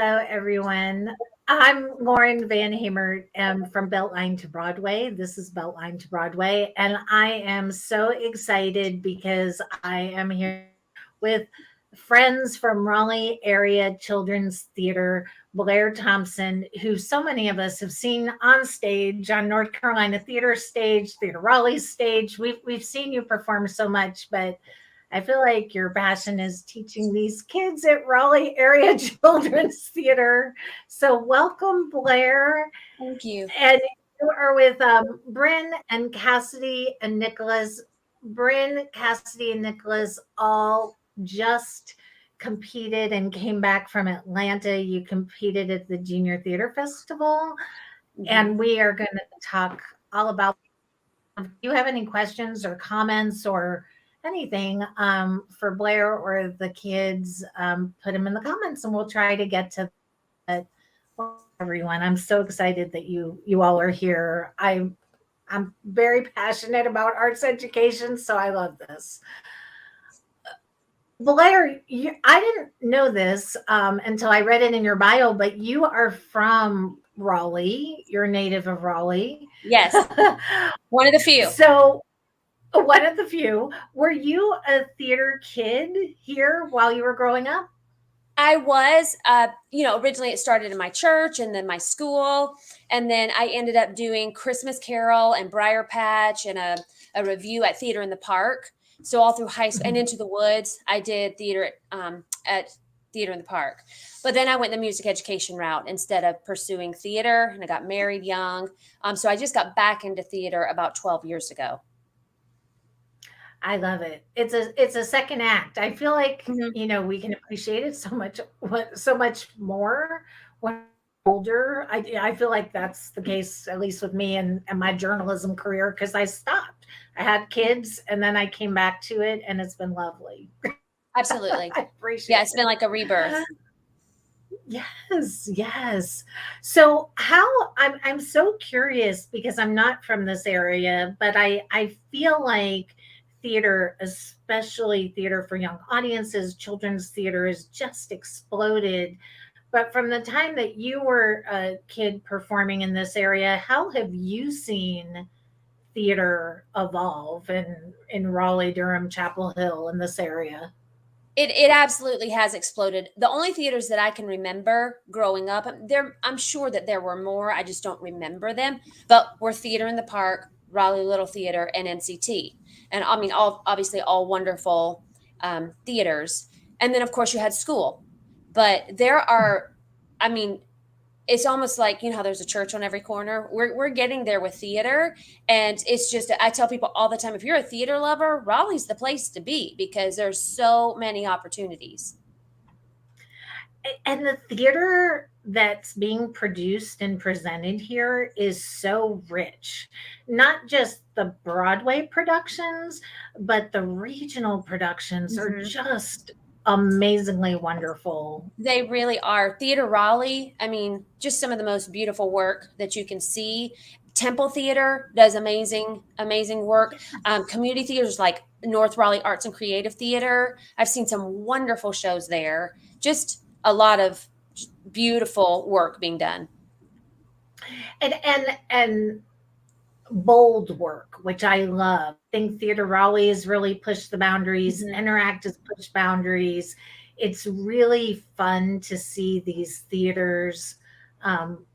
Hello, everyone. I'm Lauren Van Hamer from Beltline to Broadway. This is Beltline to Broadway, and I am so excited because I am here with friends from Raleigh Area Children's Theater, Blaire Thompson, who so many of us have seen on stage, on North Carolina Theater stage, Theater Raleigh stage. We've seen you perform so much, but I feel like your passion is teaching these kids at Raleigh Area Children's Theater. So, welcome, Blaire. Thank you. And you are with Bryn and Cassidy and Nicholas. Bryn, Cassidy, and Nicholas all just competed and came back from Atlanta. You competed at the Junior Theater Festival, and we are going to talk all about. If you have any questions or comments or anything for Blaire or the kids, put them in the comments and we'll try to get to that. Everyone, I'm so excited that you all are here. I'm very passionate about arts education, so I love this. Blaire, I didn't know this until I read it in your bio, but you are from Raleigh. You're a native of Raleigh. Yes. One of the few. So, one of the few. Were you a theater kid here while you were growing up? I was, originally it started in my church and then my school. And then I ended up doing Christmas Carol and Briar Patch and a review at Theater in the Park. So all through high school and Into the Woods, I did theater at Theater in the Park. But then I went the music education route instead of pursuing theater, and I got married young. So I just got back into theater about 12 years ago. I love it. It's a second act. I feel like we can appreciate it so much more when we're older. I feel like that's the case, at least with me and my journalism career, because I stopped. I had kids and then I came back to it and it's been lovely. Absolutely. I appreciate it's been like a rebirth. Yes. So I'm so curious because I'm not from this area, but I feel like theater, especially theater for young audiences, children's theater has just exploded. But from the time that you were a kid performing in this area, how have you seen theater evolve in Raleigh, Durham, Chapel Hill, in this area? It absolutely has exploded. The only theaters that I can remember growing up, I'm sure that there were more, I just don't remember them, but were Theater in the Park, Raleigh Little Theater, and NCT. And I mean, obviously all wonderful theaters. And then, of course, you had school. But there are, it's almost like, how there's a church on every corner. We're getting there with theater. And it's just, I tell people all the time, if you're a theater lover, Raleigh's the place to be because there's so many opportunities. And the theater that's being produced and presented here is so rich. Not just the Broadway productions, but the regional productions are just amazingly wonderful. They really are. Theater Raleigh, just some of the most beautiful work that you can see. Temple Theater does amazing work. Community theaters like North Raleigh Arts and Creative Theater. I've seen some wonderful shows there. Just a lot of beautiful work being done. And bold work, which I love. I think Theater Raleigh has really pushed the boundaries. Interact has pushed boundaries. It's really fun to see these theaters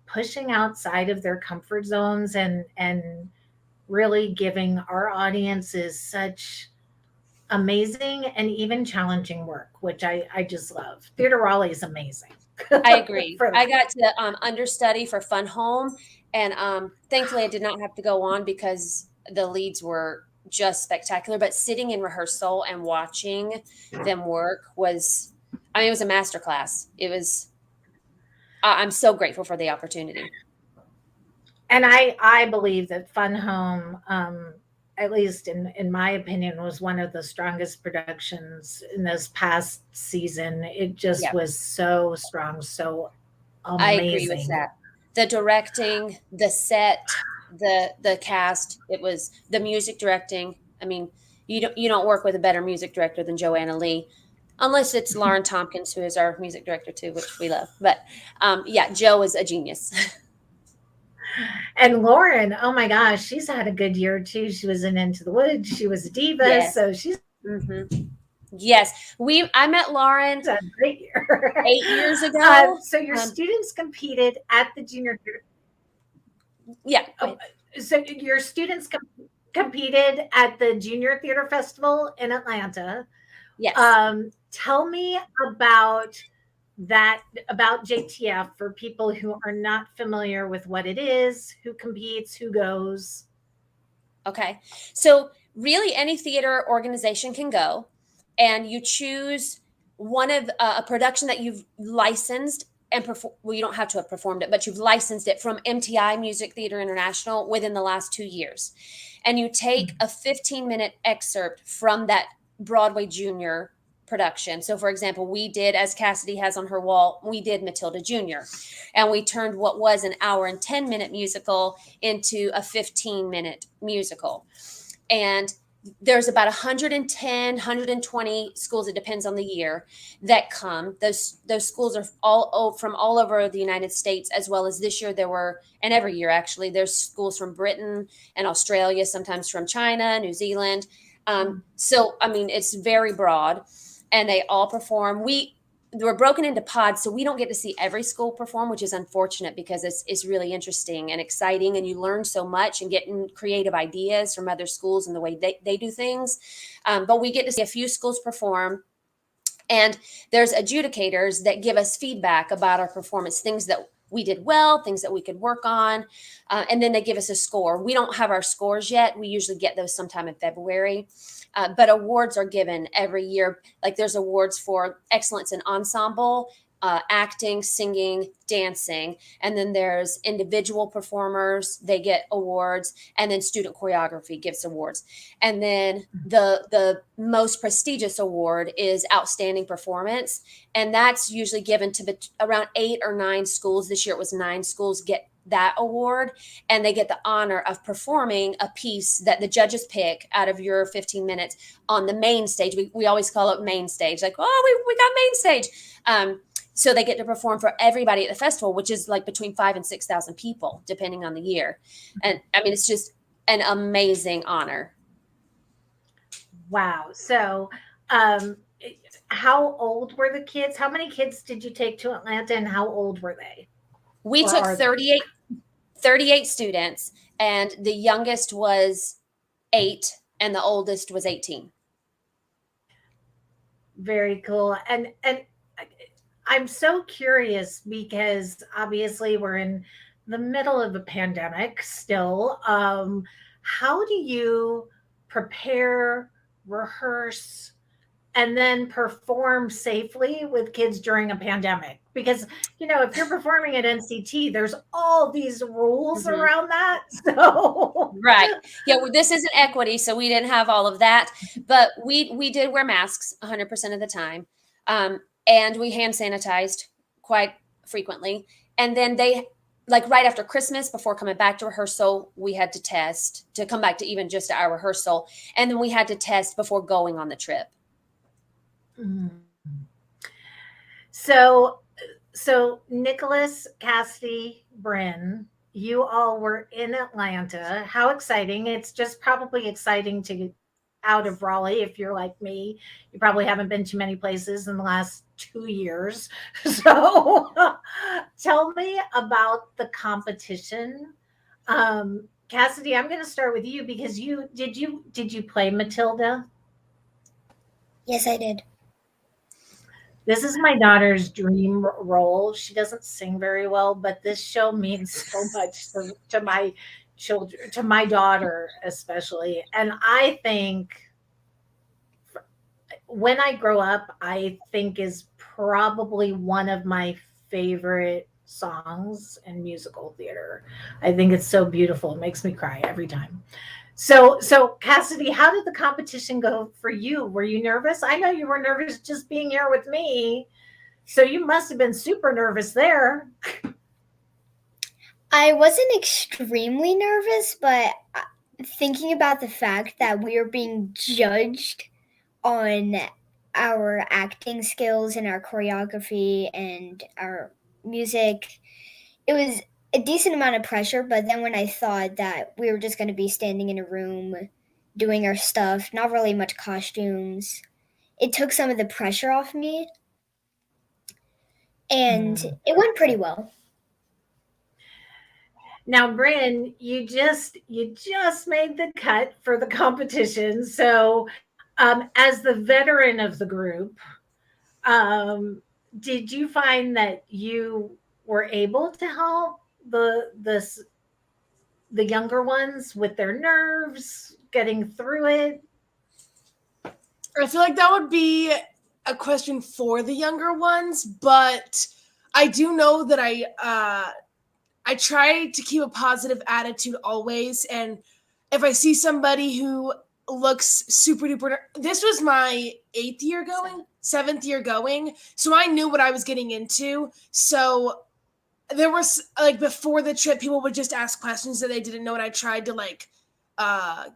pushing outside of their comfort zones and really giving our audiences such amazing and even challenging work, which I just love. Theater Raleigh is amazing. I agree. I got to understudy for Fun Home, and thankfully I did not have to go on because the leads were just spectacular. But sitting in rehearsal and watching them work was, it was a masterclass. It was, I'm so grateful for the opportunity. And I believe that Fun Home, at least in my opinion, was one of the strongest productions in this past season. It just was so strong, so amazing. I agree with that. The directing, the set, the cast, it was the music directing. You don't work with a better music director than Joanna Lee. unless it's Lauren Tompkins, who is our music director too, which we love. But yeah, Joe is a genius. And Lauren, oh my gosh, she's had a good year too. She was in Into the Woods. She was a diva, Yes. so she's hmm Yes. I met Lauren had a great year. 8 years ago. So your students competed at the junior. Yeah. Oh, so your students competed at the Junior Theater Festival in Atlanta. Yes. Tell me about that, about JTF, for people who are not familiar with what it is, who competes, who goes. Okay. So really any theater organization can go, and you choose one of a production that you've licensed and perform. Well, you don't have to have performed it, but you've licensed it from MTI Music Theater International within the last 2 years. And you take a 15-minute excerpt from that Broadway Junior production. So for example, we did, as Cassidy has on her wall, we did Matilda Junior, and we turned what was an hour and 10-minute musical into a 15-minute musical. And there's about 110, 120 schools, it depends on the year, that come. Those schools are from all over the United States, as well as this year there were, and every year actually, there's schools from Britain and Australia, sometimes from China, New Zealand. So I mean, it's very broad, and they all perform. We're broken into pods, so we don't get to see every school perform, which is unfortunate, because it's really interesting and exciting, and you learn so much and getting creative ideas from other schools and the way they do things. But we get to see a few schools perform, and there's adjudicators that give us feedback about our performance, things that we did well, things that we could work on, and then they give us a score. We don't have our scores yet. We usually get those sometime in February. But awards are given every year. Like there's awards for excellence in ensemble, acting, singing, dancing. And then there's individual performers, they get awards. And then student choreography gives awards. And then the most prestigious award is outstanding performance. And that's usually given to around 8 or 9 schools. This year it was 9 schools get that award, and they get the honor of performing a piece that the judges pick out of your 15 minutes on the main stage. We always call it main stage, like, oh, we got main stage. So they get to perform for everybody at the festival, which is like between 5,000 and 6,000 people, depending on the year. And I mean, it's just an amazing honor. Wow. So, how old were the kids? How many kids did you take to Atlanta, and how old were they? We took 38 students, and the youngest was 8 and the oldest was 18. Very cool. And I'm so curious, because obviously we're in the middle of a pandemic still. How do you prepare, rehearse, and then perform safely with kids during a pandemic? Because, if you're performing at NCT, there's all these rules around that. So right. Yeah, well, this isn't equity, so we didn't have all of that, but we did wear masks 100% of the time. And we hand sanitized quite frequently. And then they, like right after Christmas, before coming back to rehearsal, we had to test to come back to even just our rehearsal. And then we had to test before going on the trip. So Nicholas, Cassidy, Bryn, you all were in Atlanta. How exciting. It's just probably exciting to get out of Raleigh. If you're like me, you probably haven't been to many places in the last 2 years. So tell me about the competition. Cassidy, I'm going to start with you, because did you play Matilda? Yes, I did. This is my daughter's dream role. She doesn't sing very well, but this show means so much to my children, to my daughter especially. And I think When I Grow Up, I think is probably one of my favorite songs in musical theater. I think it's so beautiful. It makes me cry every time. So Cassidy, how did the competition go for you? Were you nervous? I know you were nervous just being here with me. So you must have been super nervous there. I wasn't extremely nervous, but thinking about the fact that we were being judged on our acting skills and our choreography and our music. It was a decent amount of pressure, but then when I thought that we were just going to be standing in a room doing our stuff, not really much costumes, it took some of the pressure off me, and it went pretty well. Now, Bryn, you just made the cut for the competition. So, as the veteran of the group, um, did you find that you were able to help the younger ones with their nerves, getting through it? I feel like that would be a question for the younger ones, but I do know that I try to keep a positive attitude always, and if I see somebody who looks super duper, this was my 7th year going, so I knew what I was getting into. So there was like before the trip, people would just ask questions that they didn't know, and I tried to like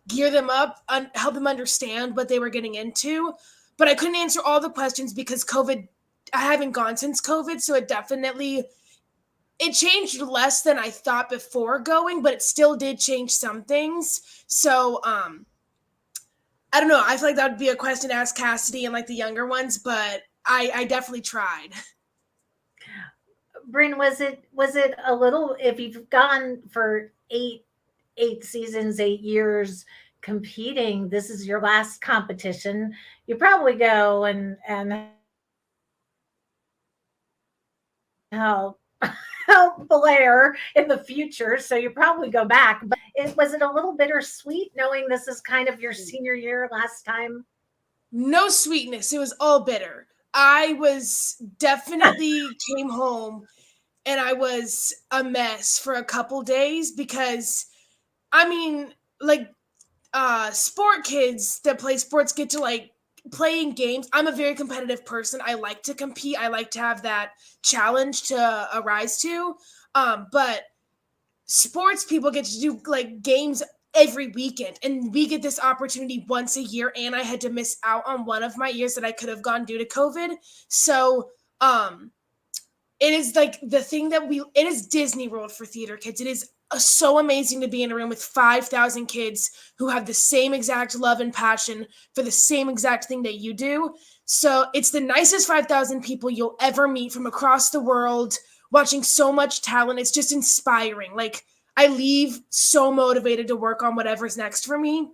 gear them up, help them understand what they were getting into. But I couldn't answer all the questions because COVID. I haven't gone since COVID, so it changed less than I thought before going, but it still did change some things. So I don't know. I feel like that would be a question to ask Cassidy and like the younger ones, but I definitely tried. Bryn, was it a little, if you've gone for eight seasons, 8 years competing, this is your last competition, you probably go and help help Blaire in the future. So you probably go back. But was it a little bittersweet knowing this is kind of your senior year last time? No sweetness. It was all bitter. I was definitely came home and I was a mess for a couple days because I mean, like sport kids that play sports get to like playing games. I'm a very competitive person. I like to compete. I like to have that challenge to arise to. But sports people get to do like games every weekend, and we get this opportunity once a year, and I had to miss out on one of my years that I could have gone due to COVID. So it is like the thing that it is Disney World for theater kids. It is so amazing to be in a room with 5,000 kids who have the same exact love and passion for the same exact thing that you do. So it's the nicest 5,000 people you'll ever meet from across the world, watching so much talent. It's just inspiring. Like I leave so motivated to work on whatever's next for me.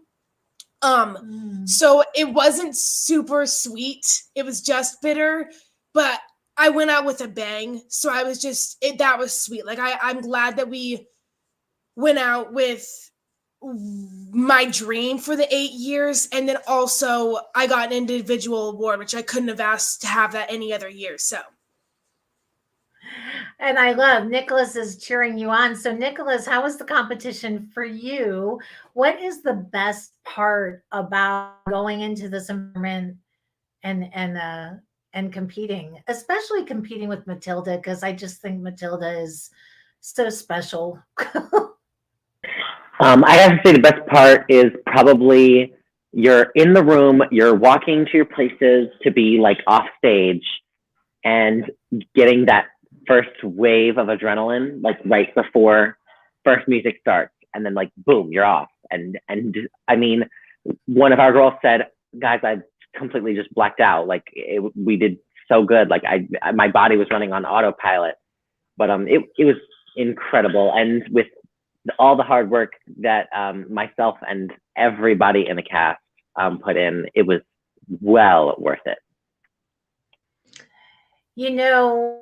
So it wasn't super sweet. It was just bitter, but I went out with a bang. So I was that was sweet. Like I'm glad that we went out with my dream for the 8 years. And then also I got an individual award, which I couldn't have asked to have that any other year. So. And I love Nicholas is cheering you on. So, Nicholas, how was the competition for you? What is the best part about going into this environment and competing, especially competing with Matilda? Because I just think Matilda is so special. I have to say the best part is probably you're in the room, you're walking to your places to be like off stage and getting that first wave of adrenaline, like right before first music starts. And then like, boom, you're off. And I mean, one of our girls said, guys, I completely just blacked out. Like we did so good. Like my body was running on autopilot, but it was incredible. And with all the hard work that myself and everybody in the cast put in, it was well worth it. You know,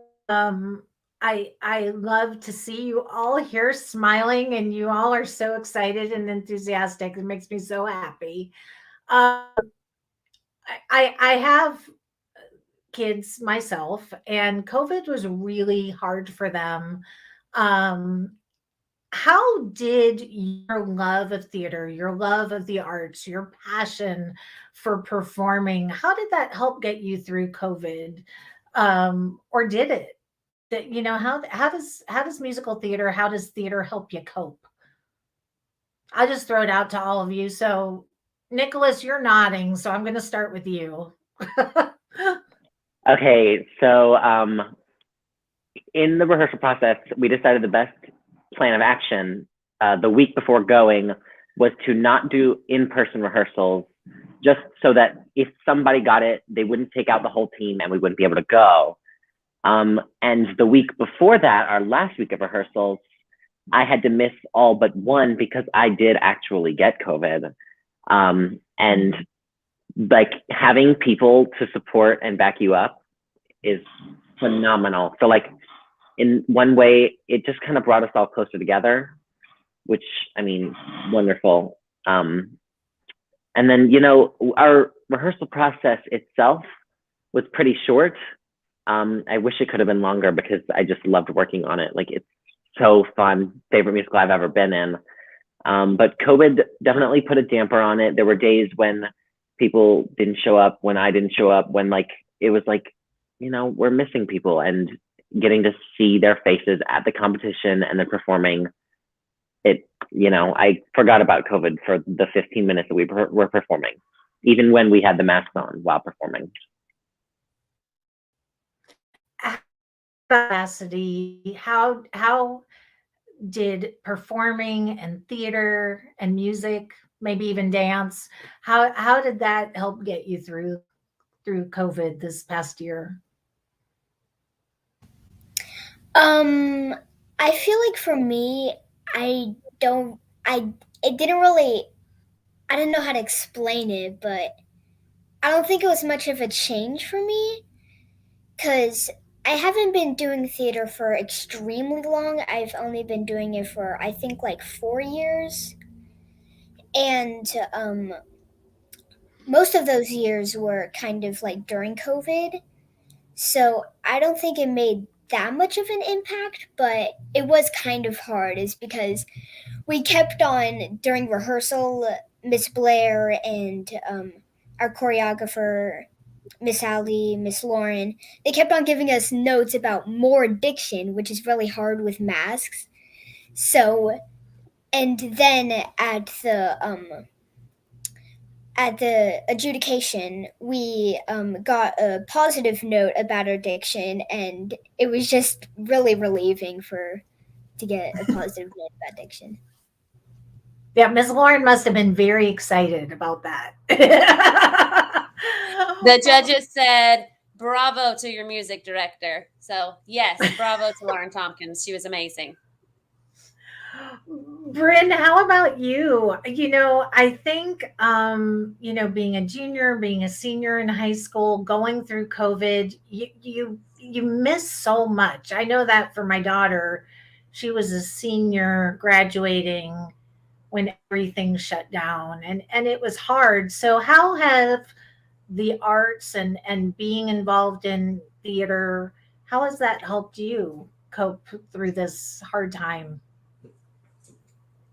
I love to see you all here smiling, and you all are so excited and enthusiastic. It makes me so happy. I have kids myself, and COVID was really hard for them. Um, how did your love of theater, your love of the arts, your passion for performing, how did that help get you through COVID? Or did it? That how does musical theater, how does theater help you cope? I'll just throw it out to all of you. So, Nicholas, you're nodding, so I'm going to start with you. Okay, so in the rehearsal process, we decided the best plan of action the week before going was to not do in-person rehearsals, just so that if somebody got it, they wouldn't take out the whole team and we wouldn't be able to go. And the week before that, our last week of rehearsals, I had to miss all but one because I did actually get COVID. And like having people to support and back you up is phenomenal. So like in one way, it just kind of brought us all closer together, which I mean, wonderful. And then, you know, our rehearsal process itself was pretty short. I wish it could have been longer because I just loved working on it. Like it's so fun, favorite musical I've ever been in. But COVID definitely put a damper on it. There were days when people didn't show up, when I didn't show up, when like, it was like, you know, we're missing people, and getting to see their faces at the competition and then performing it, you know, I forgot about COVID for the 15 minutes that we were performing, even when we had the masks on while performing. Capacity, how did performing and theater and music, maybe even dance, how did that help get you through COVID this past year? I feel like for me, I don't, I, it didn't really, I don't know how to explain it, but I don't think it was much of a change for me because I haven't been doing theater for extremely long. I've only been doing it for, I think, like 4 years. And most of those years were kind of like during COVID. So I don't think it made that much of an impact, but it was kind of hard, is because we kept on during rehearsal, Miss Blaire and our choreographer, Miss Ali, Miss Lauren, they kept on giving us notes about more diction, which is really hard with masks. So, and then at the adjudication, we got a positive note about our diction, and it was just really relieving to get a positive note about diction. Yeah, Miss Lauren must have been very excited about that. The judges said, bravo to your music director. So, yes, bravo to Lauren Tompkins. She was amazing. Bryn, how about you? You know, I think, you know, being a junior, being a senior in high school, going through COVID, you miss so much. I know that for my daughter, she was a senior graduating when everything shut down, and it was hard. So how have the arts and being involved in theater, how has that helped you cope through this hard time?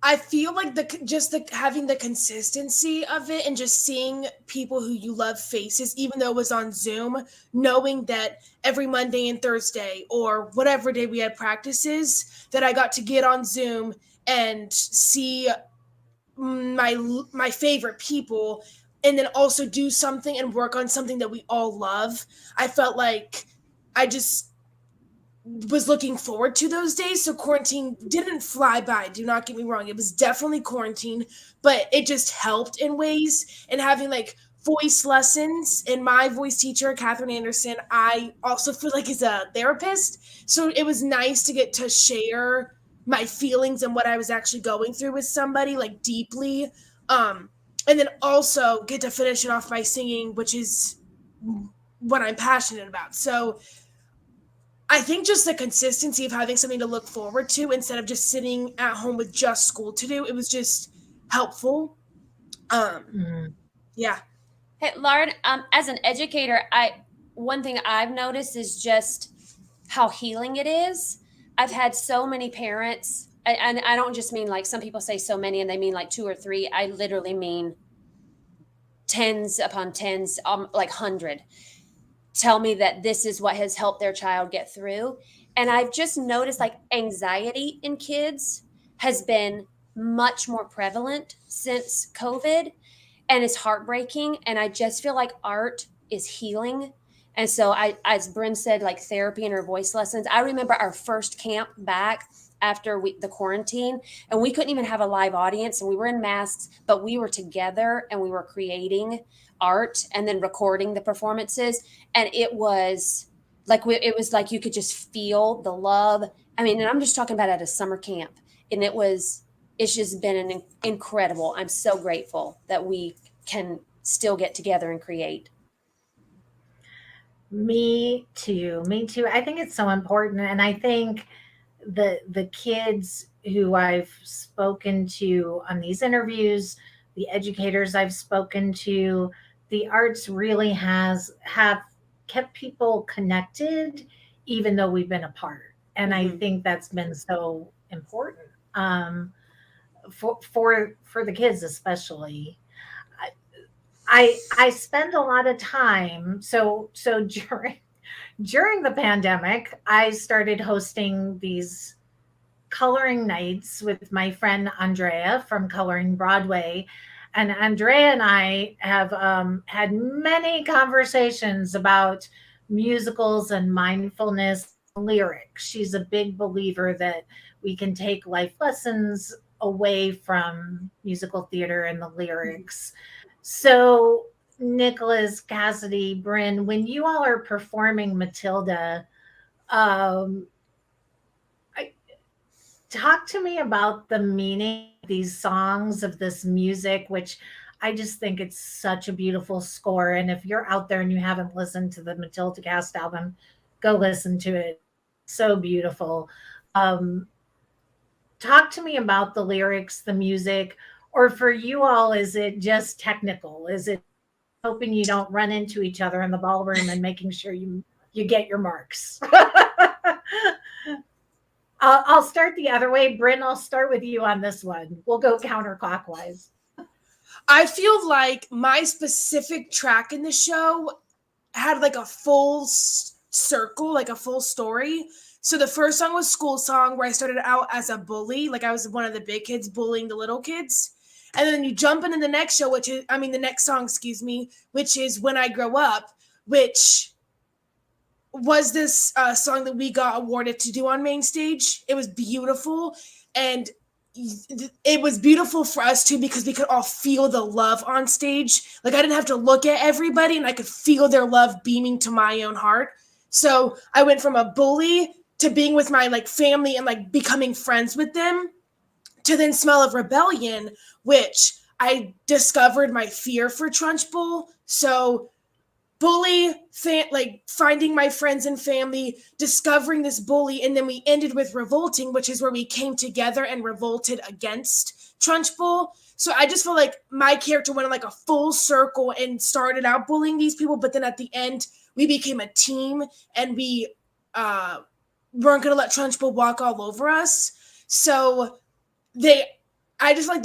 I feel like the having the consistency of it and just seeing people who you love faces, even though it was on Zoom, knowing that every Monday and Thursday or whatever day we had practices, that I got to get on Zoom and see my favorite people, and then also do something and work on something that we all love. I felt like I just was looking forward to those days. So quarantine didn't fly by. Do not get me wrong. It was definitely quarantine, but it just helped in ways. And having like voice lessons, and my voice teacher, Catherine Anderson, I also feel like is a therapist. So it was nice to get to share my feelings and what I was actually going through with somebody like deeply. And then also get to finish it off by singing, which is what I'm passionate about. So I think just the consistency of having something to look forward to instead of just sitting at home with just school to do, it was just helpful. Mhm. Yeah. Hey, Lauren, as an educator, one thing I've noticed is just how healing it is. I've had so many parents, and I don't just mean like some people say so many and they mean like two or three. I literally mean tens upon tens, like 100, tell me that this is what has helped their child get through. And I've just noticed like anxiety in kids has been much more prevalent since COVID, and it's heartbreaking. And I just feel like art is healing. And so as Bryn said, like therapy and her voice lessons. I remember our first camp back after the quarantine, and we couldn't even have a live audience, and we were in masks, but we were together and we were creating art and then recording the performances, and it was like it was like you could just feel the love. I mean, and I'm just talking about at a summer camp, and it's just been an incredible. I'm so grateful that we can still get together and create. Me too. Me too. I think it's so important, and I think the kids who I've spoken to on these interviews, the educators I've spoken to, the arts really has have kept people connected, even though we've been apart, and I Mhm. think that's been so important for the kids especially. I spend a lot of time. So during the pandemic, I started hosting these coloring nights with my friend Andrea from Coloring Broadway. And Andrea and I have had many conversations about musicals and mindfulness lyrics. She's a big believer that we can take life lessons away from musical theater and the lyrics. So, Nicholas, Cassidy, Bryn, when you all are performing Matilda, um, talk to me about the meaning of these songs, of this music, which I just think it's such a beautiful score. And if you're out there and you haven't listened to the Matilda Cast album, go listen to it. So beautiful. Um, talk to me about the lyrics, the music, or for you all, is it just technical? Is it hoping you don't run into each other in the ballroom and making sure you get your marks? I'll start the other way. Bryn, I'll start with you on this one. We'll go counterclockwise. I feel like my specific track in the show had like a full circle, like a full story. So the first song was School Song, where I started out as a bully, like I was one of the big kids bullying the little kids. And then you jump into the next show, the next song, excuse me, which is When I Grow Up, which was this song that we got awarded to do on main stage. It was beautiful, and it was beautiful for us too because we could all feel the love on stage. Like I didn't have to look at everybody, and I could feel their love beaming to my own heart. So I went from a bully to being with my like family and like becoming friends with them, to then Smell of Rebellion, which I discovered my fear for Trunchbull. So bully, like finding my friends and family, discovering this bully, and then we ended with Revolting, which is where we came together and revolted against Trunchbull. So I just feel like my character went in like a full circle and started out bullying these people, but then at the end we became a team, and we weren't gonna let Trunchbull walk all over us. So I just like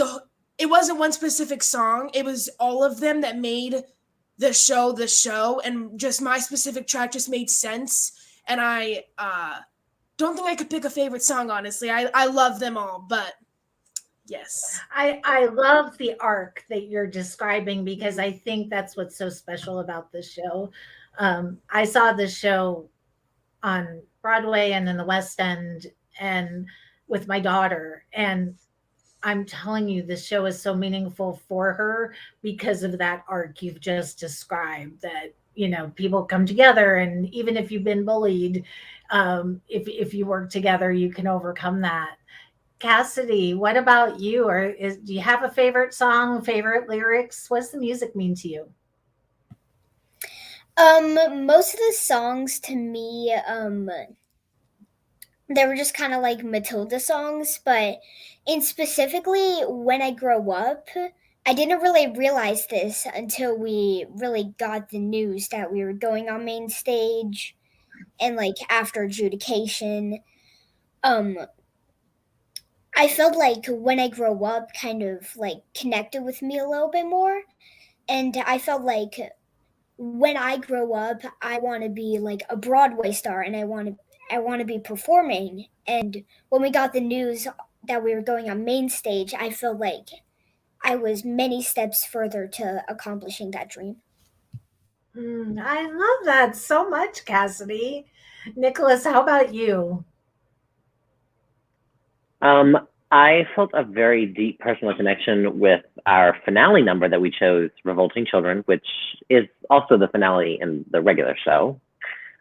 it wasn't one specific song, it was all of them that made the show, and just my specific track just made sense. And I don't think I could pick a favorite song, honestly. I love them all, but yes. I love the arc that you're describing because I think that's what's so special about this show. I saw this show on Broadway and in the West End and with my daughter, and I'm telling you, this show is so meaningful for her because of that arc you've just described. That people come together, and even if you've been bullied, if you work together, you can overcome that. Cassidy, what about you? Do you have a favorite song, favorite lyrics? What does the music mean to you? Most of the songs to me, they were just kind of like Matilda songs, but in specifically When I Grow Up, I didn't really realize this until we really got the news that we were going on main stage, and like after adjudication. um I felt like When I Grow Up kind of like connected with me a little bit more, and I felt like when I grow up, I want to be like a Broadway star, and I want to be performing. And when we got the news that we were going on main stage, I felt like I was many steps further to accomplishing that dream. I love that so much, Cassidy. Nicholas, how about you? I felt a very deep personal connection with our finale number that we chose, Revolting Children, which is also the finale in the regular show.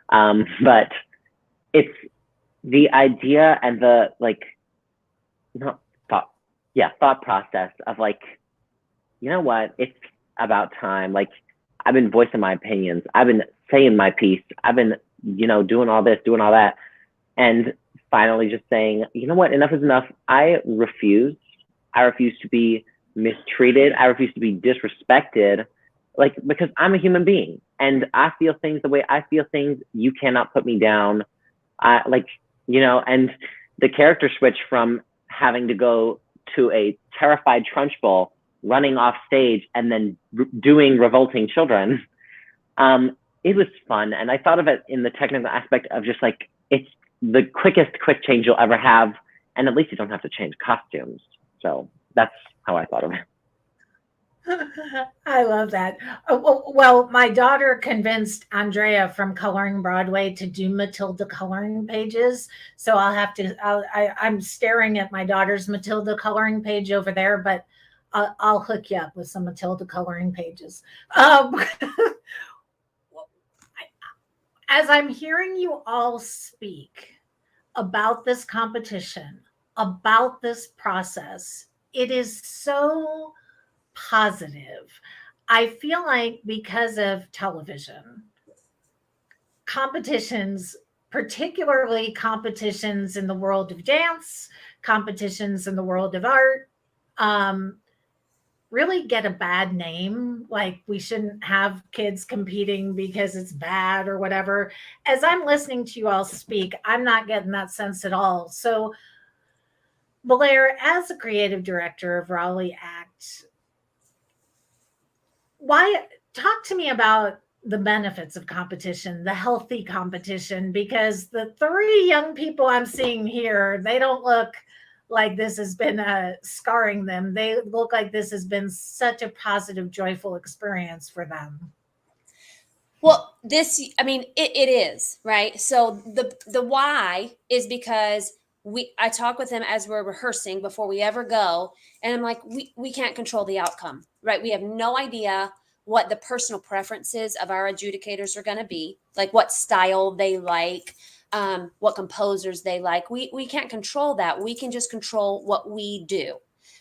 But it's the idea and the not thought, yeah, thought process of like, you know what, it's about time. Like, I've been voicing my opinions. I've been saying my piece. I've been, doing all this, doing all that. And finally just saying, you know what, enough is enough. I refuse. I refuse to be mistreated. I refuse to be disrespected. Like, because I'm a human being and I feel things the way I feel things. You cannot put me down. And the character switch from having to go to a terrified Trunchbull running off stage and then doing Revolting Children. It was fun. And I thought of it in the technical aspect of just like, it's the quickest quick change you'll ever have. And at least you don't have to change costumes. So that's how I thought of it. I love that. Well, my daughter convinced Andrea from Coloring Broadway to do Matilda coloring pages. So I'll have to, I'm staring at my daughter's Matilda coloring page over there, but I'll hook you up with some Matilda coloring pages. As I'm hearing you all speak about this competition, about this process, it is so positive. I feel like because of television, competitions, particularly competitions in the world of dance, competitions in the world of art, really get a bad name. Like we shouldn't have kids competing because it's bad or whatever. As I'm listening to you all speak, I'm not getting that sense at all. So, Blaire, as a creative director of Raleigh ACT, why talk to me about the benefits of competition, the healthy competition, because the three young people I'm seeing here, they don't look like this has been scarring them. They look like this has been such a positive, joyful experience for them. Well, it is, right? So the why is because I talk with them as we're rehearsing before we ever go, and I'm like, we can't control the outcome, right? We have no idea what the personal preferences of our adjudicators are going to be, like what style they like, what composers they like. We can't control that. We can just control what we do.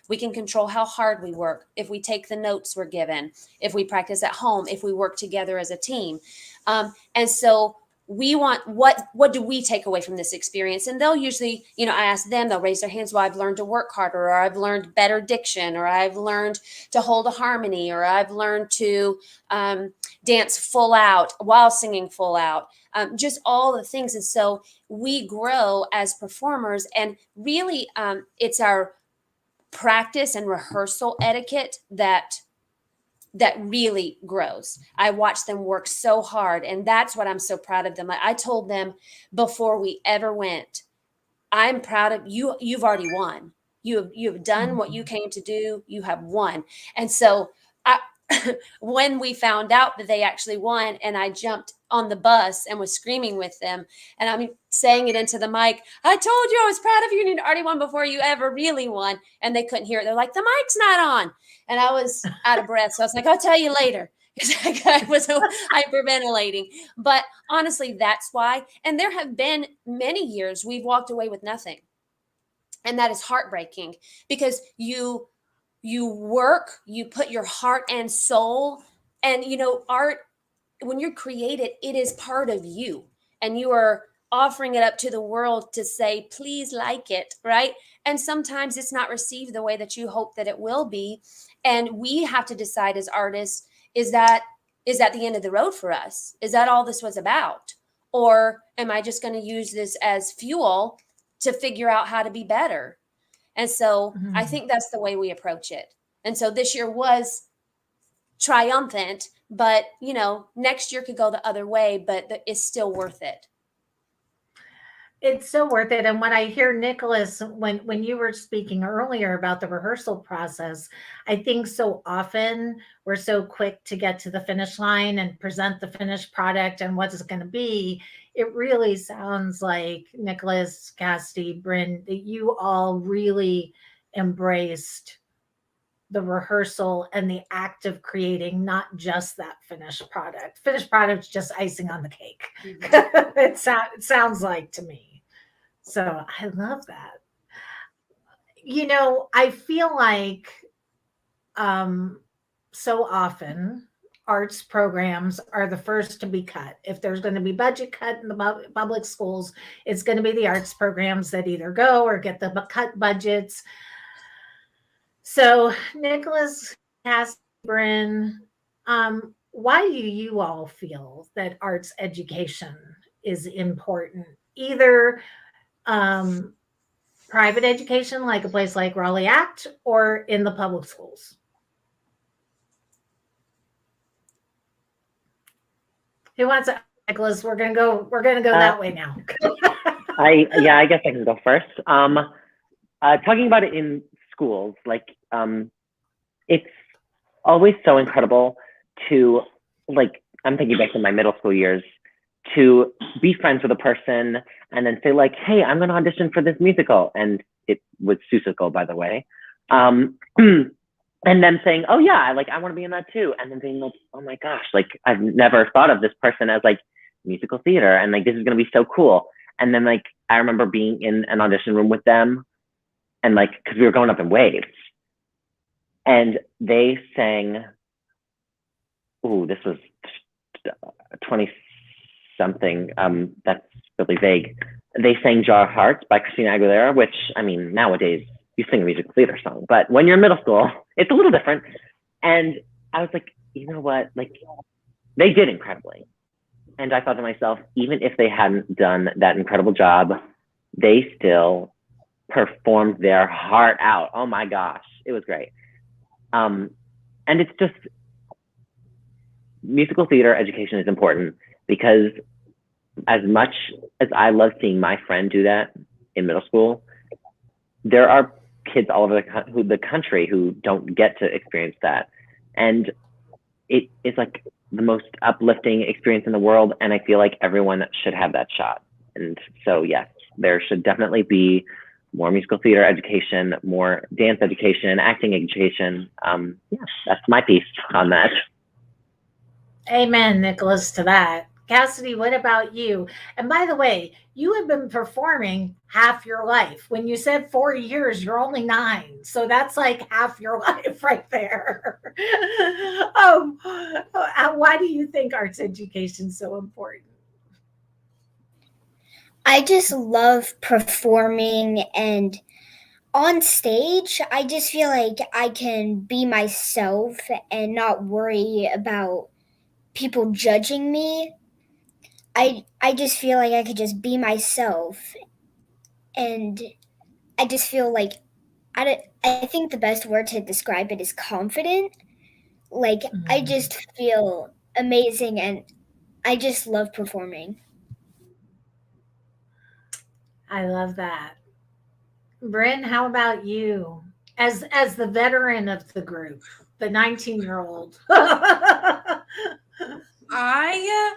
We can control how hard we work, if we take the notes we're given, if we practice at home, if we work together as a team. And so we want, what do we take away from this experience? And they'll usually, I ask them, they'll raise their hands, well, I've learned to work harder, or I've learned better diction, or I've learned to hold a harmony, or I've learned to dance full out while singing full out, just all the things. And so we grow as performers, and really it's our practice and rehearsal etiquette that really grows. I watch them work so hard, and that's what I'm so proud of them. Like I told them before we ever went, I'm proud of you. You've already won. You've done what you came to do. You have won. And so when we found out that they actually won, and I jumped on the bus and was screaming with them, and I'm saying it into the mic, I told you I was proud of you, and you'd already won before you ever really won. And they couldn't hear it. They're like, the mic's not on. And I was out of breath. So I was like, I'll tell you later. Because I was hyperventilating. But honestly, that's why. And there have been many years we've walked away with nothing. And that is heartbreaking, because you work, you put your heart and soul, and art, when you're created, it is part of you, and you are offering it up to the world to say, please like it, right? And sometimes it's not received the way that you hope that it will be, and we have to decide as artists, is that the end of the road for us? Is that all this was about? Or am I just going to use this as fuel to figure out how to be better? And so I think that's the way we approach it. And so this year was triumphant, but next year could go the other way, but it's still worth it. It's so worth it. And when I hear Nicholas, when you were speaking earlier about the rehearsal process, I think so often we're so quick to get to the finish line and present the finished product and what it's going to be. It really sounds like Nicholas, Cassidy, Bryn, that you all really embraced the rehearsal and the act of creating not just that finished product. Finished product's just icing on the cake. It sounds like to me. So I love that. I feel like um, so often arts programs are the first to be cut. If there's going to be budget cut in the public schools, it's going to be the arts programs that either go or get the cut budgets. So, Nicholas, Cass, Bryn, why do you all feel that arts education is important? Either um, private education, like a place like Raleigh ACT, or in the public schools? Who wants to, Nicholas? We're gonna go that way now. I guess I can go first. Talking about it in schools, like it's always so incredible to, like, I'm thinking back to my middle school years, to be friends with a person and then say like, hey, I'm going to audition for this musical. And it was Seussical, by the way. And then saying, oh yeah, like I want to be in that too. And then being like, oh my gosh, like I've never thought of this person as like musical theater. And like, this is going to be so cool. And then like, I remember being in an audition room with them and like, cause we were going up in waves and they sang, ooh, this was 20 something. That's really vague. They sang Jar of Hearts by Christina Aguilera, which, I mean, nowadays you sing a musical theater song, but when you're in middle school, it's a little different. And I was like, you know what? Like, they did incredibly. And I thought to myself, even if they hadn't done that incredible job, they still performed their heart out. Oh my gosh, it was great. And it's just, musical theater education is important because as much as I love seeing my friend do that in middle school, there are kids all over the country who don't get to experience that. And it is like the most uplifting experience in the world. And I feel like everyone should have that shot. And so, yes, there should definitely be more musical theater education, more dance education, acting education. Yeah, that's my piece on that. Amen, Nicholas, to that. Cassidy, what about you? And by the way, you have been performing half your life. When you said 4 years, you're only 9. So that's like half your life right there. Why do you think arts education is so important? I just love performing, and on stage, I just feel like I can be myself and not worry about people judging me. I just feel like I could just be myself, and I just feel like I think the best word to describe it is confident. Like I just feel amazing, and I just love performing. I love that. Bryn, how about you? As the veteran of the group, the 19-year-old. I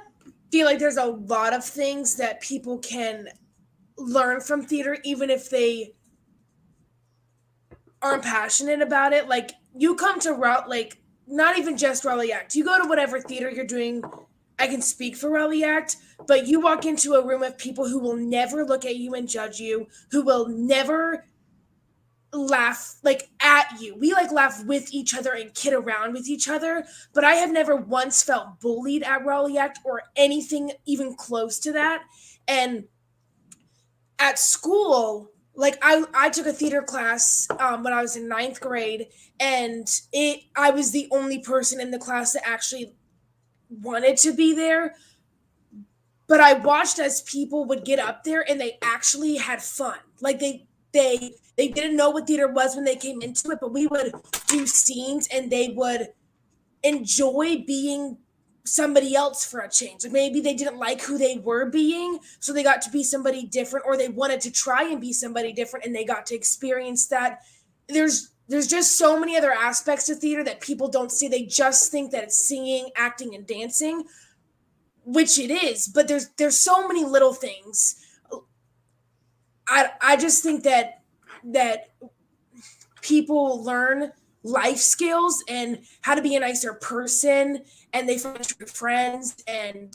feel like there's a lot of things that people can learn from theater, even if they aren't passionate about it. Like you come to like not even just Raleigh ACT. You go to whatever theater you're doing. I can speak for Raleigh ACT, but you walk into a room of people who will never look at you and judge you, who will never laugh like at you. We like laugh with each other and kid around with each other, but I have never once felt bullied at Raleigh ACT or anything even close to that. And at school, like I took a theater class when I was in 9th grade, and I was the only person in the class that actually wanted to be there. But I watched as people would get up there and they actually had fun. Like they didn't know what theater was when they came into it, but we would do scenes and they would enjoy being somebody else for a change. Like maybe they didn't like who they were being, so they got to be somebody different, or they wanted to try and be somebody different and they got to experience that. There's just so many other aspects of theater that people don't see. They just think that it's singing, acting, and dancing, which it is, but there's so many little things. I just think that people learn life skills and how to be a nicer person, and they find true friends and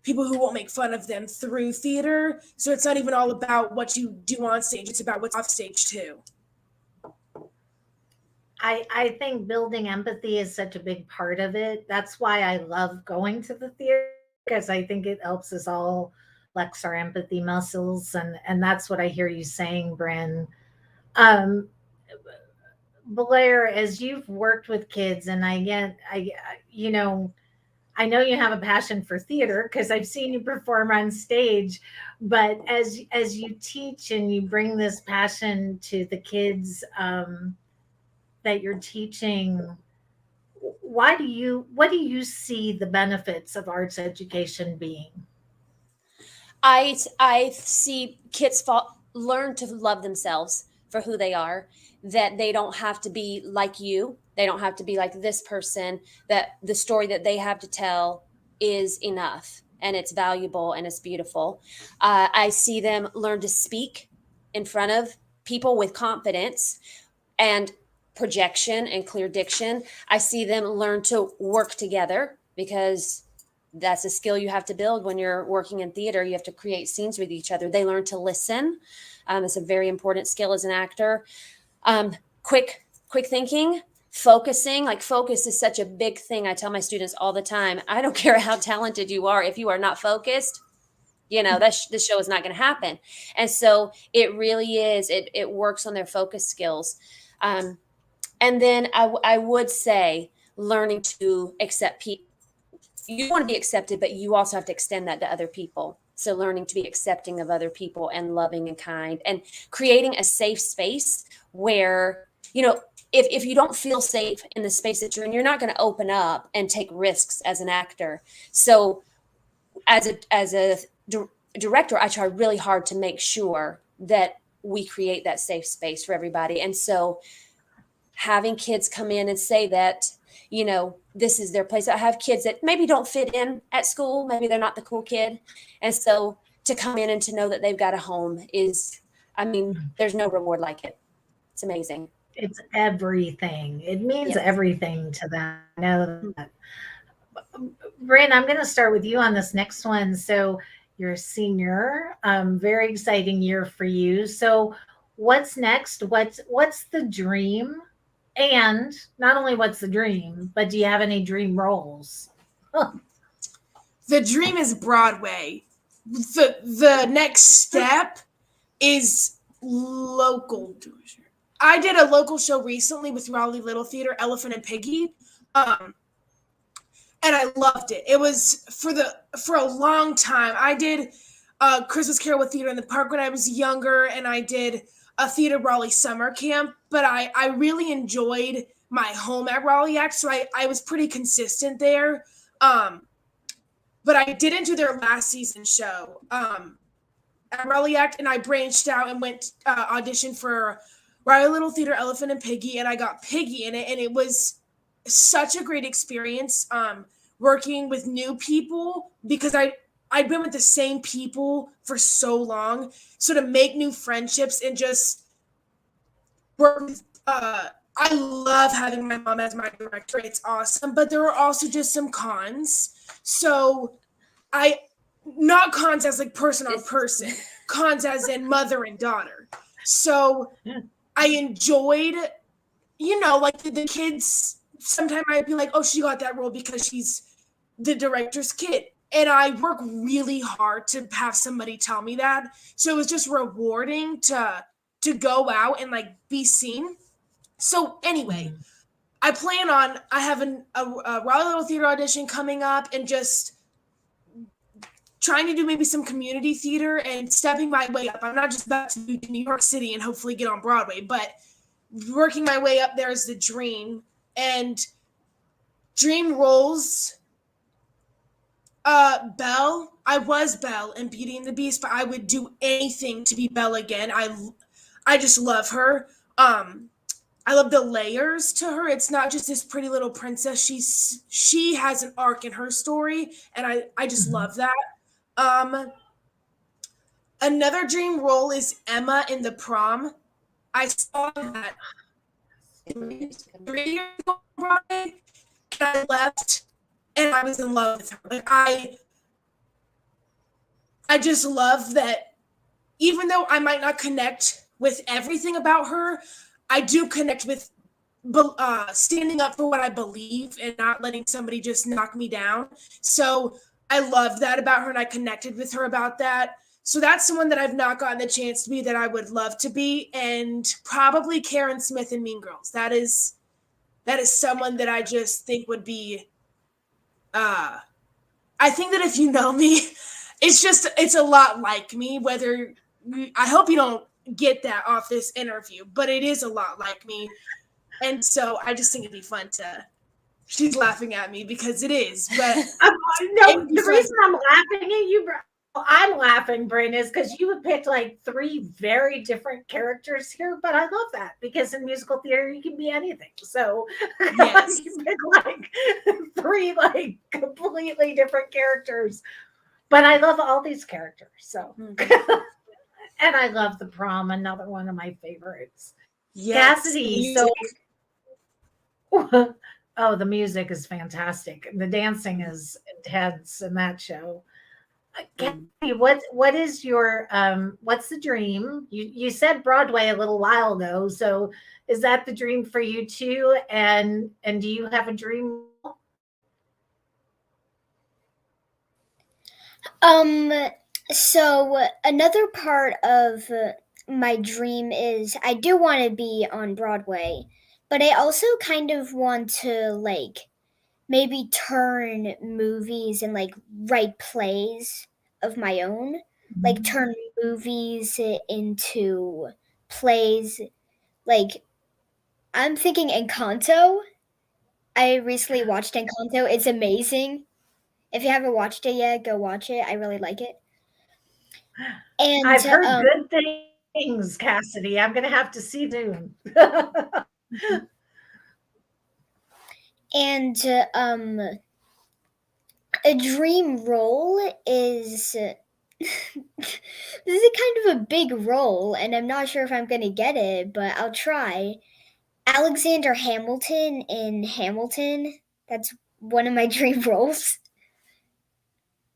people who won't make fun of them through theater. So it's not even all about what you do on stage, it's about what's off stage too. I think building empathy is such a big part of it. That's why I love going to the theater, because I think it helps us all flex our empathy muscles, and that's what I hear you saying, Bryn. Um, Blaire, as you've worked with kids, and you know, I know you have a passion for theater because I've seen you perform on stage, but as you teach and you bring this passion to the kids that you're teaching, what do you see the benefits of arts education being? I see kids learn to love themselves for who they are, that they don't have to be like you. They don't have to be like this person, that the story that they have to tell is enough and it's valuable and it's beautiful. I see them learn to speak in front of people with confidence and projection and clear diction. I see them learn to work together, because that's a skill you have to build when you're working in theater. You have to create scenes with each other. They learn to listen. It's a very important skill as an actor. Quick thinking, focusing. Like focus is such a big thing. I tell my students all the time, I don't care how talented you are. If you are not focused, you know, this show is not going to happen. And so it really is, it works on their focus skills. And then I would say learning to accept people. You want to be accepted, but you also have to extend that to other people. So learning to be accepting of other people and loving and kind, and creating a safe space where, you know, if you don't feel safe in the space that you're in, you're not going to open up and take risks as an actor. So as a director, I try really hard to make sure that we create that safe space for everybody. And so having kids come in and say that, you know, this is their place. I have kids that maybe don't fit in at school. Maybe they're not the cool kid. And so to come in and to know that they've got a home is, I mean, there's no reward like it. It's amazing. It's everything. It means everything to them. I know that. Bryn, I'm going to start with you on this next one. So you're a senior, very exciting year for you. So what's next? What's the dream? And not only what's the dream, but do you have any dream roles? The dream is Broadway. The next step is local. I did a local show recently with Raleigh Little Theater, Elephant and Piggy, and I loved it. It was for a long time. I did Christmas Carol with Theater in the Park when I was younger, and I did a Theater Raleigh summer camp, but I really enjoyed my home at Raleigh ACT, so I was pretty consistent there. But I didn't do their last season show at Raleigh ACT, and I branched out and went audition for Raleigh Little Theater, Elephant and Piggy, and I got Piggy in it, and it was such a great experience working with new people, because I'd been with the same people for so long. So to make new friendships and just work with, I love having my mom as my director. It's awesome. But there were also just some cons. So not cons as like person on person, cons as in mother and daughter. So I enjoyed, you know, like the kids, sometimes I'd be like, oh, she got that role because she's the director's kid. And I work really hard to have somebody tell me that. So it was just rewarding to go out and like be seen. So anyway, I have a Raleigh Little Theater audition coming up, and just trying to do maybe some community theater and stepping my way up. I'm not just about to move to New York City and hopefully get on Broadway, but working my way up there is the dream. And dream roles Belle. I was Belle in Beauty and the Beast, but I would do anything to be Belle again. I just love her. I love the layers to her. It's not just this pretty little princess. She has an arc in her story, and I just love that. Um, Another dream role is Emma in The Prom. I saw that 3 years ago on Broadway, and I left, and I was in love with her. Like I just love that. Even though I might not connect with everything about her, I do connect with standing up for what I believe and not letting somebody just knock me down. So I love that about her, and I connected with her about that. So that's someone that I've not gotten the chance to be that I would love to be, and probably Karen Smith in Mean Girls. That is someone that I just think would be. I think that if you know me, it's a lot like me. I hope you don't get that off this interview, but it is a lot like me. And so I just think it'd be fun to. She's laughing at me because it is, but no. The reason I'm laughing at you, I'm laughing, Bryn, is because you would pick like 3 very different characters here. But I love that because in musical theater you can be anything. So yes, you pick like 3 like completely different characters. But I love all these characters. So, and I love The Prom, another one of my favorites. yes. Cassidy, so oh, the music is fantastic. The dancing is intense in that show. Cassidy, what is your what's the dream? You said Broadway a little while ago, so is that the dream for you too? And do you have a dream? So another part of my dream is I do want to be on Broadway, but I also kind of want to like maybe turn movies and like write plays of my own, like turn movies into plays. Like I'm thinking Encanto. I recently watched Encanto. It's amazing. If you haven't watched it yet, go watch it. I really like it. And I've heard good things, Cassidy. I'm going to have to see soon. And a dream role is this is kind of a big role, and I'm not sure if I'm gonna get it, but I'll try. Alexander Hamilton in Hamilton. That's one of my dream roles.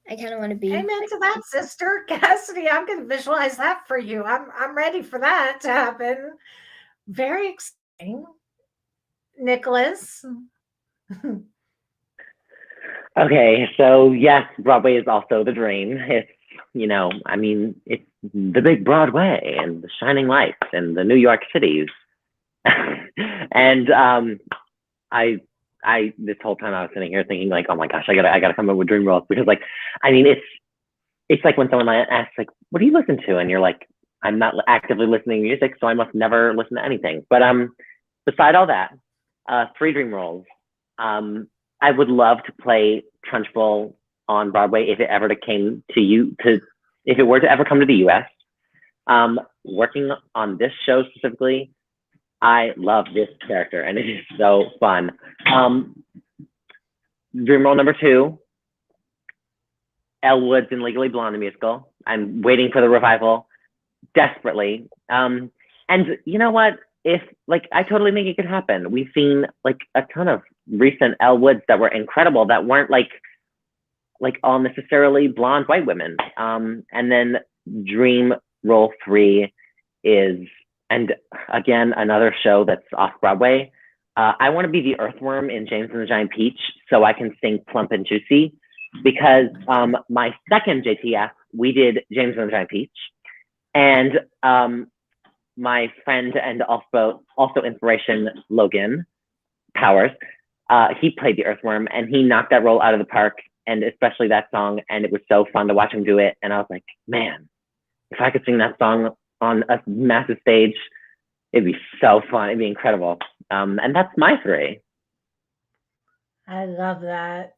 I kind of want to be. Amen to that, sister. Cassidy, I'm going to visualize that for you. I'm ready for that to happen. Very exciting. Nicholas. Okay, so yes, Broadway is also the dream. It's, I mean, it's the big Broadway and the shining lights and the New York cities. And I this whole time I was sitting here thinking like, oh my gosh, I gotta come up with dream roles, because like, I mean, it's like when someone asks like, what do you listen to? And you're like, I'm not actively listening to music, so I must never listen to anything. But beside all that, 3 dream roles. I would love to play Trunchbull on Broadway if it ever came to if it were to ever come to the US. Working on this show specifically, I love this character and it is so fun. Dream role number 2, Elle Woods in Legally Blonde, the musical. I'm waiting for the revival desperately. And you know what? If like, I totally think it could happen. We've seen like a ton of recent Elle Woods that were incredible, that weren't like all necessarily blonde white women. And then dream role 3 is, and again, another show that's off Broadway. I want to be the earthworm in James and the Giant Peach so I can sing Plump and Juicy, because my second JTF, we did James and the Giant Peach. And my friend and also inspiration, Logan Powers, he played the earthworm and he knocked that role out of the park, and especially that song. And it was so fun to watch him do it. And I was like, man, if I could sing that song on a massive stage, it'd be so fun. It'd be incredible. And that's my 3. I love that.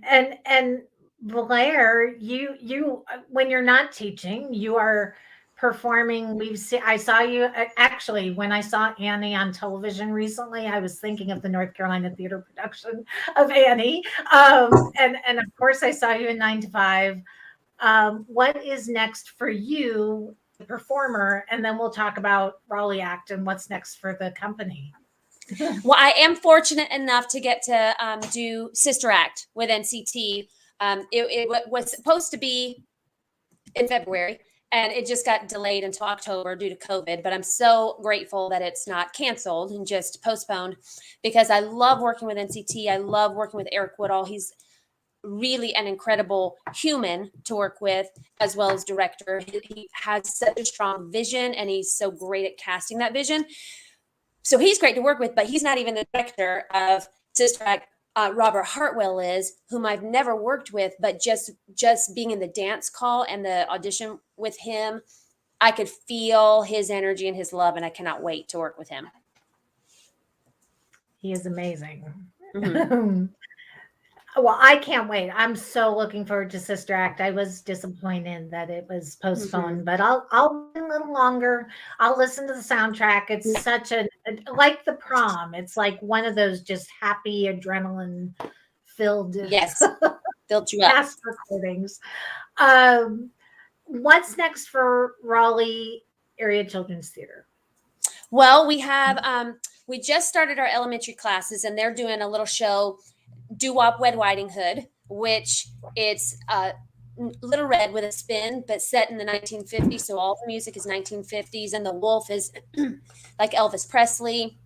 And Blaire, you when you're not teaching, you are performing. I saw you actually when I saw Annie on television recently. I was thinking of the North Carolina theater production of Annie, and of course I saw you in 9 to 5. What is next for you, the performer, and then we'll talk about Raleigh ACT and what's next for the company. Well, I am fortunate enough to get to do Sister Act with NCT. It was supposed to be in February, and it just got delayed until October due to COVID. But I'm so grateful that it's not canceled and just postponed, because I love working with NCT. I love working with Eric Woodall. He's really an incredible human to work with, as well as director. He has such a strong vision, and he's so great at casting that vision. So he's great to work with, but he's not even the director of Sister Act. Robert Hartwell is, whom I've never worked with, but just being in the dance call and the audition with him, I could feel his energy and his love, and I cannot wait to work with him. He is amazing. Mm-hmm. Well, I can't wait. I'm so looking forward to Sister Act. I was disappointed that it was postponed, but I'll wait a little longer. I'll listen to the soundtrack. It's such like the prom. It's like one of those just happy adrenaline filled Yes, filled you up. cast recordings. What's next for Raleigh Area Children's Theater? Well, we have we just started our elementary classes, and they're doing a little show, Doo-Wop Wed Riding Hood, which it's Little Red with a spin, but set in the 1950s. So all the music is 1950s, and the wolf is like Elvis Presley.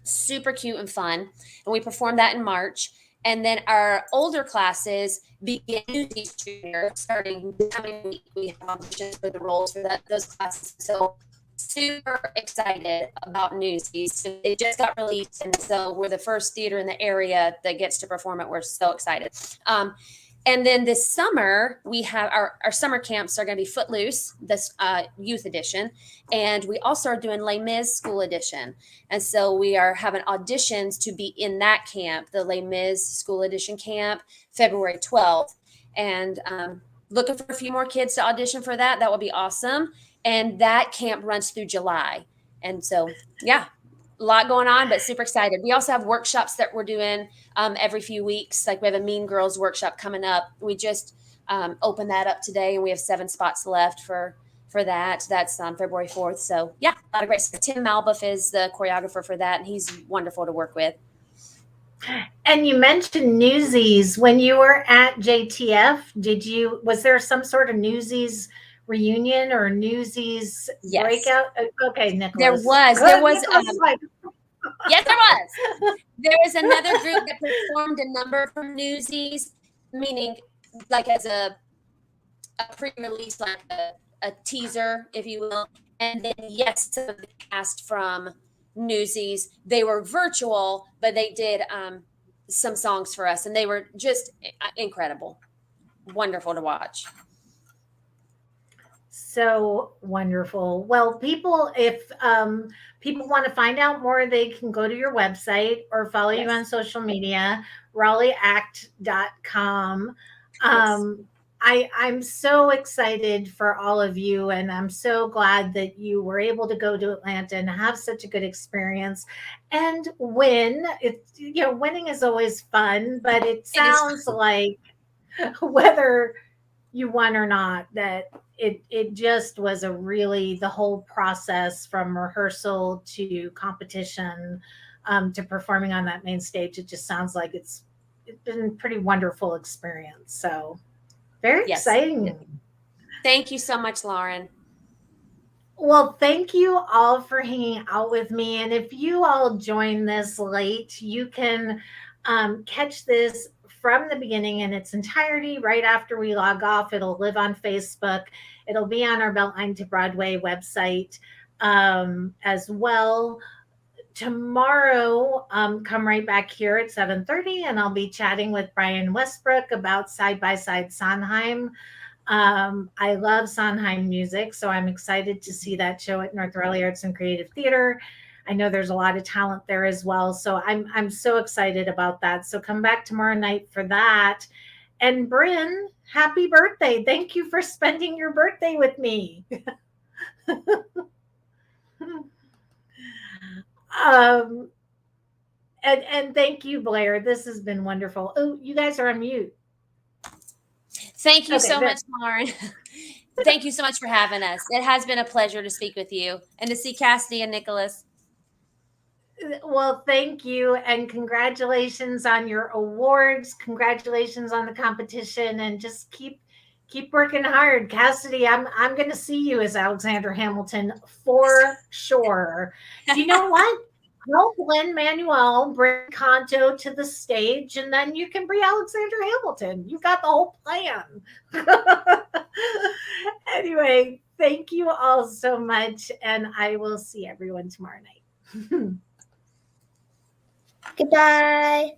Super cute and fun. And we perform that in March. And then our older classes begin Newsies Junior starting this coming week. We have auditions for the roles for those classes. So super excited about Newsies. It just got released, and so we're the first theater in the area that gets to perform it. We're so excited. And then this summer, we have our summer camps are going to be Footloose, this youth edition. And we also are doing Les Mis school edition. And so we are having auditions to be in that camp, the Les Mis school edition camp, February 12th. And looking for a few more kids to audition for that. That would be awesome. And that camp runs through July. And so, yeah, a lot going on, but super excited. We also have workshops that we're doing every few weeks. Like we have a Mean Girls workshop coming up. We just opened that up today, and we have 7 spots left for that. That's on February 4th. So yeah, a lot of great stuff. Tim Malbuff is the choreographer for that, and he's wonderful to work with. And you mentioned Newsies. When you were at JTF, was there some sort of Newsies reunion or Newsies breakout? Okay, Nicholas. There was. Yes, there was. There was another group that performed a number from Newsies, meaning like as a pre-release, like a teaser, if you will. And then, yes, some of the cast from Newsies, they were virtual, but they did some songs for us, and they were just incredible. Wonderful to watch. So wonderful. Well, if people want to find out more, they can go to your website or follow you on social media, RaleighACT.com. I'm so excited for all of you, and I'm so glad that you were able to go to Atlanta and have such a good experience and win. Winning is always fun, but it sounds like whether you won or not, that it just was the whole process from rehearsal to competition to performing on that main stage. It just sounds like it's been a pretty wonderful experience. So very exciting. Thank you so much, Lauren. Well, thank you all for hanging out with me. And if you all join this late, you can catch this from the beginning in its entirety right after we log off. It'll live on Facebook. It'll be on our Beltline to Broadway website as well. Tomorrow, come right back here at 7:30, and I'll be chatting with Brian Westbrook about Side by Side Sondheim. I love Sondheim music, so I'm excited to see that show at North Raleigh Arts and Creative Theater. I know there's a lot of talent there as well, so I'm so excited about that. So come back tomorrow night for that. And Bryn, happy birthday. Thank you for spending your birthday with me. um, and thank you, Blaire. This has been wonderful. Oh, you guys are on mute. Thank you Okay, so good. much, Lauren. Thank you so much for having us. It has been a pleasure to speak with you and to see Cassidy and Nicholas. Well, thank you, and congratulations on your awards. Congratulations on the competition, and just keep working hard, Cassidy. I'm going to see you as Alexander Hamilton for sure. You know what? Help Lin-Manuel bring Kanto to the stage, and then you can bring Alexander Hamilton. You got the whole plan. Anyway, thank you all so much, and I will see everyone tomorrow night. Goodbye.